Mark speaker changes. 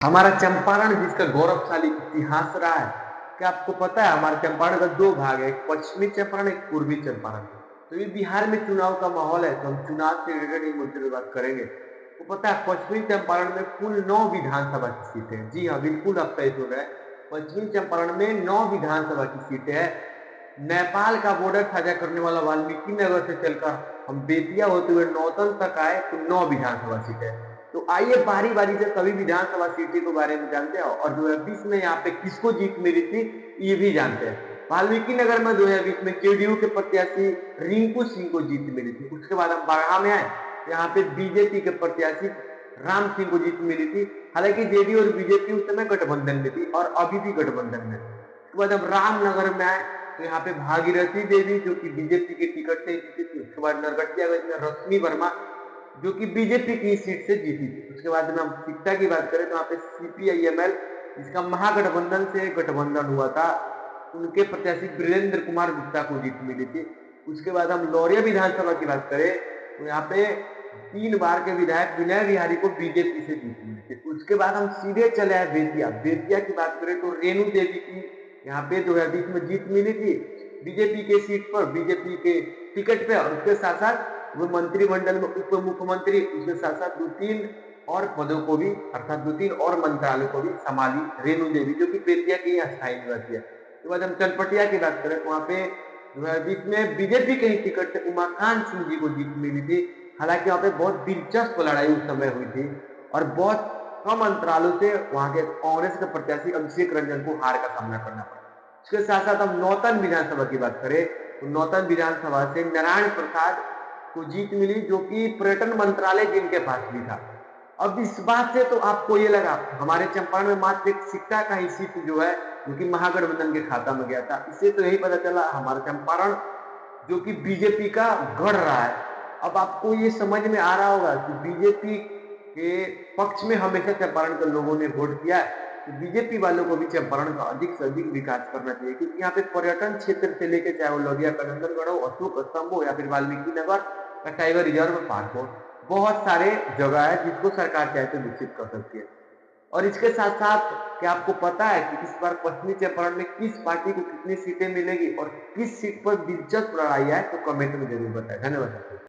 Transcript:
Speaker 1: हमारा चंपारण जिसका गौरवशाली इतिहास रहा है, क्या आपको पता है हमारे चंपारण का 2 भाग है, एक पश्चिमी चंपारण, एक पूर्वी चंपारण। तो ये बिहार में चुनाव का माहौल है, तो हम चुनाव से रिलेटेड ही मुद्दे पे बात करेंगे। तो पता है पश्चिमी चंपारण में कुल 9 विधानसभा की सीटें हैं। जी हाँ, बिल्कुल आप सही सुन रहे हैं। पश्चिमी चंपारण में 9 विधानसभा की सीटें हैं। नेपाल का बॉर्डर साझा करने वाला वाल्मीकि नगर से चलकर हम बेतिया होते हुए नौतन तक आए तो 9 विधानसभा सीटें। तो आइए बारी-बारी से सभी विधानसभा सीटों के बारे में जानते हैं और 2020 में यहाँ पे किसको जीत मिली थी, ये भी जानते हैं। वाल्मीकि नगर में 2020 में जेडीयू के प्रत्याशी रिंकू सिंह को जीत मिली थी। उसके बाद हम बगहा में आए, तो यहाँ पे बीजेपी के प्रत्याशी राम सिंह को जीत मिली थी। हालांकि जेडीयू और बीजेपी उस समय गठबंधन में थी और अभी भी गठबंधन में। उसके बाद हम रामनगर में आए, तो यहाँ पे भागीरथी देवी जो कि बीजेपी के टिकट से जीती थी। उसके बाद नरकटियागंज में रश्मि वर्मा जो कि बीजेपी की सीट से जीती थी। उसके बाद में हम शिक्षा की बात करें तो यहाँ पे सीपीआईएमएल जिसका महागठबंधन से गठबंधन हुआ था, उनके प्रत्याशी वीरेंद्र कुमार गुप्ता को जीत मिली थी। उसके बाद हम लौरिया विधानसभा की बात करें तो यहाँ पे 3 बार के विधायक विनय बिहारी को बीजेपी से जीत मिली थी। उसके बाद हम सीधे चले आए बेतिया। बेतिया की बात करें तो रेणु देवी की यहाँ पे 2020 में जीत मिली थी बीजेपी के सीट पर, बीजेपी के टिकट पे। और उसके साथ साथ वो मंत्रिमंडल में उप मुख्यमंत्री, उसके साथ साथ 2-3 और पदों को भी, अर्थात 2-3 और मंत्रालयों को भी संभाली रेणु देवी जो कि बेतिया की ही अस्थायी निवासी है। उसके बाद हम चनपटिया की बात करें तो वहां पे 2020 में बीजेपी के ही टिकट से उमाकांत सिंह जी को जीत मिली थी। हालांकि वहां पे बहुत दिलचस्प लड़ाई उस समय हुई थी और बहुत कम अंतरालों से वहां के कांग्रेस के प्रत्याशी अभिषेक रंजन को हार का सामना करना पड़ा। इसके साथ साथ हम नौतन विधानसभा की बात करें तो नौतन विधानसभा से नारायण प्रसाद को जीत मिली जो कि पर्यटन मंत्रालय जिनके पास भी था। अब इस बात से तो आपको ये लगा हमारे चंपारण में मात्र एक शिक्षा का ही सीट जो है जो कि महागठबंधन के खाता में गया था। इससे तो यही पता चला हमारा चंपारण जो कि बीजेपी का गढ़ रहा है। अब आपको ये समझ में आ रहा होगा कि बीजेपी के पक्ष में हमेशा चंपारण के लोगों ने वोट किया है, तो बीजेपी वालों को भी चंपारण का अधिक से अधिक विकास करना चाहिए क्योंकि यहाँ पे पर्यटन क्षेत्र से लेके चाहे वो लोरिया का नंदनगढ़ हो, अशोक स्तंभ हो या फिर वाल्मीकि नगर का टाइगर रिजर्व पार्क हो, बहुत सारे जगह है जिसको सरकार चाहे तो विकसित कर सकती है। और इसके साथ साथ क्या आपको पता है कि इस बार पश्चिमी चंपारण में किस पार्टी को कितनी सीटें मिलेगी और किस सीट पर दिलचस्प लड़ाई है, तो कमेंट में जरूर बताएं। धन्यवाद।